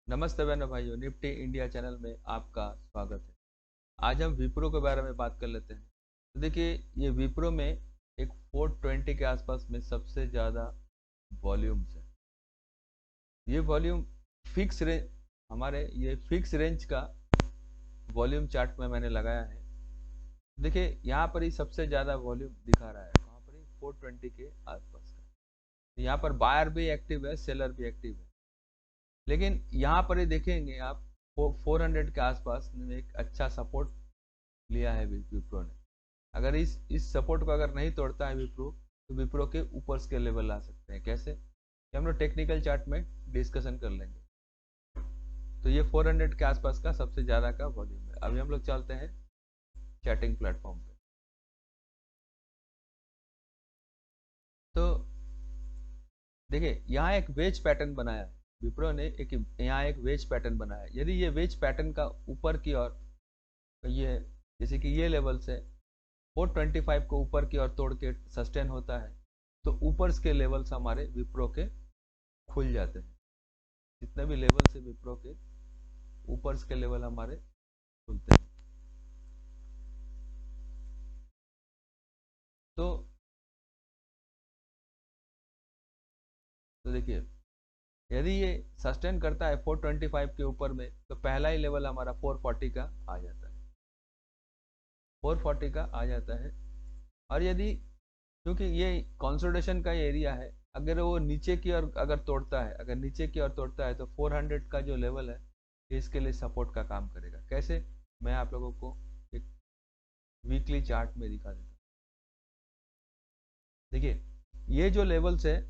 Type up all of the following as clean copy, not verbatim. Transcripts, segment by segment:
नमस्ते बहनों भाइयों, निफ्टी इंडिया चैनल में आपका स्वागत है। आज हम विप्रो के बारे में बात कर लेते हैं। तो देखिए, ये विप्रो में एक 420 के आसपास में सबसे ज़्यादा वॉल्यूम्स है। ये वॉल्यूम फिक्स रेंज, हमारे ये फिक्स रेंज का वॉल्यूम चार्ट में मैंने लगाया है। देखिए, यहाँ पर ही सबसे ज़्यादा वॉल्यूम दिखा रहा है, वहाँ पर ही 420 के आसपास का। यहाँ पर बायर भी एक्टिव है, सेलर भी एक्टिव है। लेकिन यहाँ पर ही देखेंगे आप, 400 के आसपास में एक अच्छा सपोर्ट लिया है विप्रो ने। अगर इस सपोर्ट को अगर नहीं तोड़ता है विप्रो, तो विप्रो के ऊपर के लेवल ला सकते हैं। कैसे, ये हम लोग टेक्निकल चार्ट में डिस्कशन कर लेंगे। तो ये 400 के आसपास का सबसे ज्यादा का वॉल्यूम है। अभी हम लोग चलते हैं चैटिंग प्लेटफॉर्म पे। तो देखिए, यहाँ एक वेज पैटर्न बनाया है विप्रो ने, एक यहाँ एक वेज पैटर्न बनाया है। यदि ये वेज पैटर्न का ऊपर की ओर, तो ये जैसे कि ये लेवल से 425 को ऊपर की ओर तोड़ के सस्टेन होता है, तो ऊपर के लेवल्स हमारे विप्रो के खुल जाते हैं। जितने भी लेवल से विप्रो के ऊपर के लेवल हमारे खुलते हैं। तो देखिए, यदि ये सस्टेन करता है 425 के ऊपर में, तो पहला ही लेवल हमारा 440 का आ जाता है, 440 का आ जाता है। और यदि, क्योंकि ये कंसोलिडेशन का एरिया है, अगर वो नीचे की ओर अगर तोड़ता है, अगर नीचे की ओर तोड़ता है, तो 400 का जो लेवल है, इसके लिए सपोर्ट का काम करेगा। कैसे, मैं आप लोगों को एक वीकली चार्ट में दिखा देता हूँ। देखिए, ये जो लेवल्स है,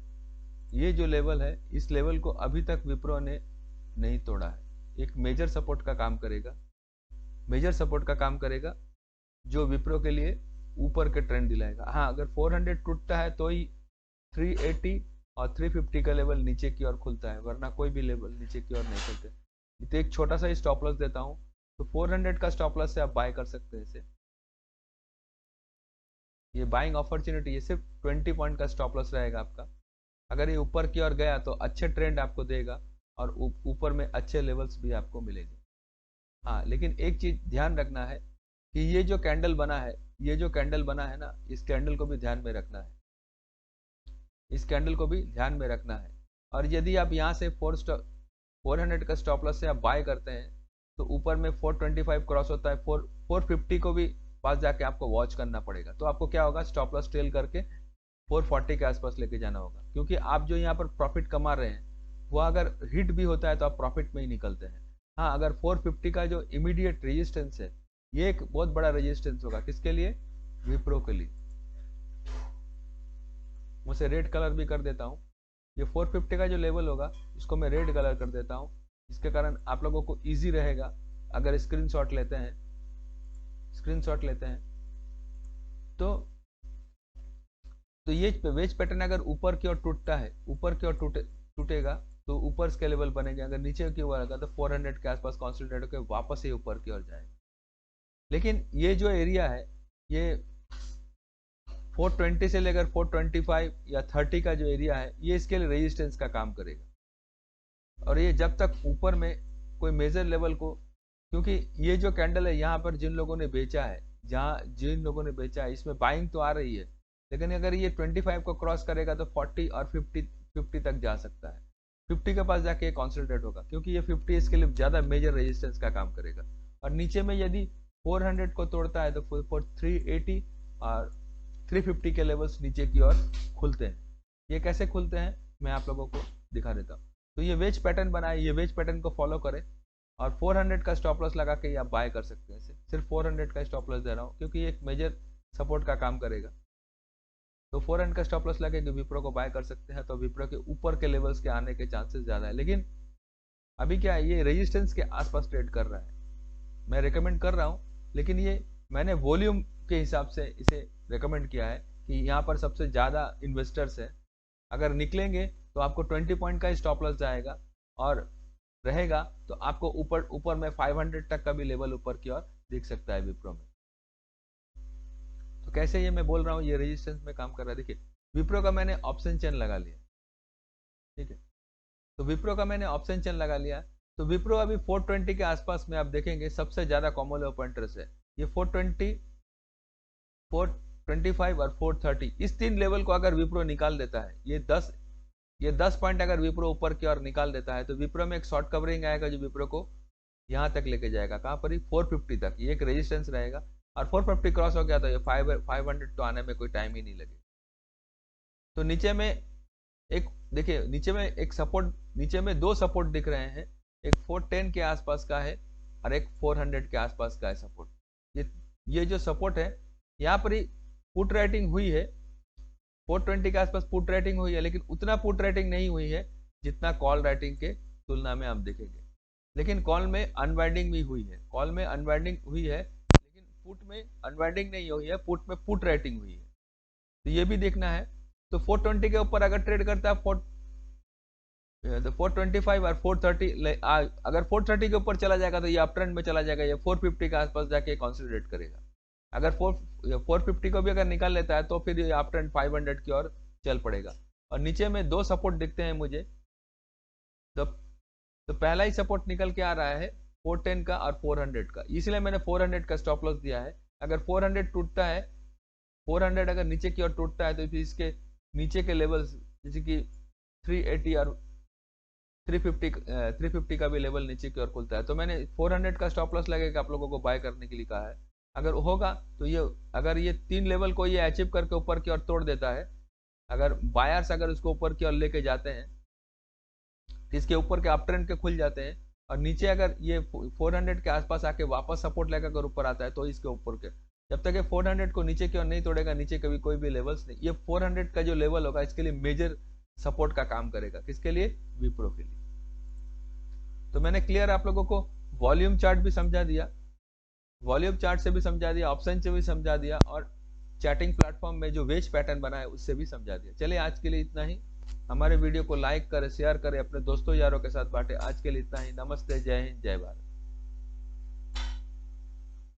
ये जो लेवल है, इस लेवल को अभी तक विप्रो ने नहीं तोड़ा है। एक मेजर सपोर्ट का काम करेगा, मेजर सपोर्ट का काम करेगा, जो विप्रो के लिए ऊपर के ट्रेंड दिलाएगा। हाँ, अगर 400 टूटता है तो ही 380 और 350 का लेवल नीचे की ओर खुलता है, वरना कोई भी लेवल नीचे की ओर नहीं खुलते। तो एक छोटा सा स्टॉप लॉस देता हूँ। तो 400 का स्टॉप लॉस से आप बाय कर सकते हैं इसे। ये बाइंग अपॉर्चुनिटी, ये सिर्फ 20 पॉइंट का स्टॉप लॉस रहेगा आपका। अगर ये ऊपर की ओर गया तो अच्छे ट्रेंड आपको देगा, और ऊपर में अच्छे लेवल्स भी आपको मिलेंगे। हाँ, लेकिन एक चीज ध्यान रखना है कि ये जो कैंडल बना है, ये जो कैंडल बना है ना, इस कैंडल को भी ध्यान में रखना है, इस कैंडल को भी ध्यान में रखना है। और यदि आप यहाँ से 400 का स्टॉप लॉस से आप बाय करते हैं, तो ऊपर में 425 क्रॉस होता है, 450 को भी पास जाके आपको वॉच करना पड़ेगा। तो आपको क्या होगा, स्टॉप लॉस टेल करके 440 के आसपास लेके जाना होगा, क्योंकि आप जो यहाँ पर प्रॉफिट कमा रहे हैं, वो अगर हिट भी होता है तो आप प्रॉफिट में ही निकलते हैं। हाँ, अगर 450 का जो इमीडिएट रेजिस्टेंस है, ये एक बहुत बड़ा रेजिस्टेंस होगा। किसके लिए, विप्रो के लिए। मुझे रेड कलर भी कर देता हूँ। ये 450 का जो लेवल होगा, इसको मैं रेड कलर कर देता हूँ। इसके कारण आप लोगों को इजी रहेगा अगर स्क्रीनशॉट लेते हैं, स्क्रीनशॉट लेते हैं। तो ये वेज पैटर्न अगर ऊपर की ओर टूटता है, ऊपर की ओर टूटेगा, तो ऊपर के लेवल बनेंगे। अगर नीचे की ओर आएगा तो 400 के आसपास कॉन्सोलिडेट होकर वापस ही ऊपर की ओर जाएगा। लेकिन ये जो एरिया है, ये 420 से लेकर 425 या 30 का जो एरिया है, ये इसके लिए रेजिस्टेंस का काम करेगा। और ये जब तक ऊपर में कोई मेजर लेवल को, क्योंकि ये जो कैंडल है, यहाँ पर जिन लोगों ने बेचा है, जहाँ जिन लोगों ने बेचा है, इसमें बाइंग तो आ रही है, लेकिन अगर ये 25 को क्रॉस करेगा तो 40 और 50 तक जा सकता है। 50 के पास जाके कॉन्सोलिडेट होगा, क्योंकि ये 50 इसके लिए ज्यादा मेजर रेजिस्टेंस का काम करेगा। और नीचे में यदि 400 को तोड़ता है, तो 380 और 350 के लेवल्स नीचे की ओर खुलते हैं। ये कैसे खुलते हैं, मैं आप लोगों को दिखा देता हूँ। तो ये वेज पैटर्न बनाए, ये वेज पैटर्न को फॉलो करें, और 400 का स्टॉप लॉस लगा के आप बाय कर सकते हैं इसे। सिर्फ 400 का स्टॉप लॉस दे रहा हूँ, क्योंकि ये एक मेजर सपोर्ट का काम करेगा। तो 400 का स्टॉप लॉस लगा के विप्रो को बाय कर सकते हैं। तो विप्रो के ऊपर के लेवल्स के आने के चांसेस ज्यादा है। लेकिन अभी क्या है, ये रेजिस्टेंस के आसपास ट्रेड कर रहा है। मैं रिकमेंड कर रहा हूँ, लेकिन ये मैंने वॉल्यूम के हिसाब से इसे रिकमेंड किया है कि यहाँ पर सबसे ज़्यादा इन्वेस्टर्स है। अगर निकलेंगे तो आपको 20 पॉइंट का स्टॉप लॉस जाएगा, और रहेगा तो आपको ऊपर ऊपर में 500 तक का भी लेवल ऊपर की ओर दिख सकता है विप्रो में। तो कैसे, ये मैं बोल रहा हूँ, ये रेजिस्टेंस में काम कर रहा है। देखिए, विप्रो का मैंने ऑप्शन चेन लगा लिया, ठीक है। तो विप्रो का मैंने ऑप्शन चेन लगा लिया। तो विप्रो अभी 420 के आसपास में आप देखेंगे सबसे ज्यादा कॉमन लेवल पॉइंटर्स है, ये 420, 425 और 430, इस तीन लेवल को अगर विप्रो निकाल देता है, ये 10 पॉइंट अगर विप्रो ऊपर की ओर निकाल देता है, तो विप्रो में एक शॉर्ट कवरिंग आएगा जो विप्रो को यहाँ तक लेके जाएगा, कहाँ पर ही 450 तक, ये एक रेजिस्टेंस रहेगा। और 450 क्रॉस हो गया तो ये 500 तो आने में कोई टाइम ही नहीं लगेगा। तो नीचे में एक देखिए, नीचे में एक सपोर्ट, नीचे में दो सपोर्ट दिख रहे हैं, एक 410 के आसपास का है और एक 400 के आसपास का है सपोर्ट। ये जो सपोर्ट है यहाँ पर ही पुट राइटिंग हुई है, 420 के आसपास पुट राइटिंग हुई है, लेकिन उतना पुट राइटिंग नहीं हुई है जितना कॉल राइटिंग के तुलना में आप देखेंगे। लेकिन कॉल में अनवाइंडिंग भी हुई है, कॉल में अनवाइंडिंग हुई है, लेकिन पुट में अनवाइंडिंग नहीं हुई है, पुट में पुट राइटिंग हुई है। तो ये भी देखना है। तो 420 के ऊपर अगर ट्रेड करता है तो 425 और 430, अगर 430 के ऊपर चला जाएगा तो ये अप ट्रेंड में चला जाएगा, ये 450 के आसपास जाके कंसोलिडेट करेगा। अगर 450 को भी अगर निकाल लेता है तो फिर ये अप ट्रेंड 500 की ओर चल पड़ेगा। और नीचे में दो सपोर्ट दिखते हैं मुझे, तो पहला ही सपोर्ट निकल के आ रहा है 410 का और 400 का, इसलिए मैंने 400 का स्टॉप लॉस दिया है। अगर 400 टूटता है, 400 अगर नीचे की ओर टूटता है तो फिर इसके नीचे के लेवल्स जैसे कि 380 और 350 का भी लेवल नीचे की ओर खुलता है, तो मैंने 400 का स्टॉप लॉस लगेगा आप लोगों को बाय करने के लिए कहा है। अगर होगा तो ये, अगर ये तीन लेवल को ये अचीव करके ऊपर की ओर तोड़ देता है, अगर बायर्स अगर उसको ऊपर की ओर लेके जाते हैं तो इसके ऊपर के अप ट्रेंड के खुल जाते हैं, और नीचे अगर ये 400 के आसपास आके वापस सपोर्ट लेकर अगर ऊपर आता है तो इसके ऊपर के, जब तक ये 400 को नीचे की ओर नहीं तोड़ेगा, नीचे कभी कोई भी लेवल्स नहीं, ये 400 का जो लेवल होगा इसके लिए मेजर सपोर्ट का काम करेगा। किसके लिए? विप्रो के लिए। तो मैंने क्लियर आप लोगों को वॉल्यूम चार्ट भी समझा दिया, वॉल्यूम चार्ट से भी समझा दिया, ऑप्शन से भी समझा दिया, और चैटिंग प्लेटफॉर्म में जो वेज पैटर्न बना है उससे भी समझा दिया। चलिए आज के लिए इतना ही। हमारे वीडियो को लाइक करें, शेयर करें, अपने दोस्तों यारों के साथ बांटें। आज के लिए इतना ही। नमस्ते, जय हिंद, जय भारत।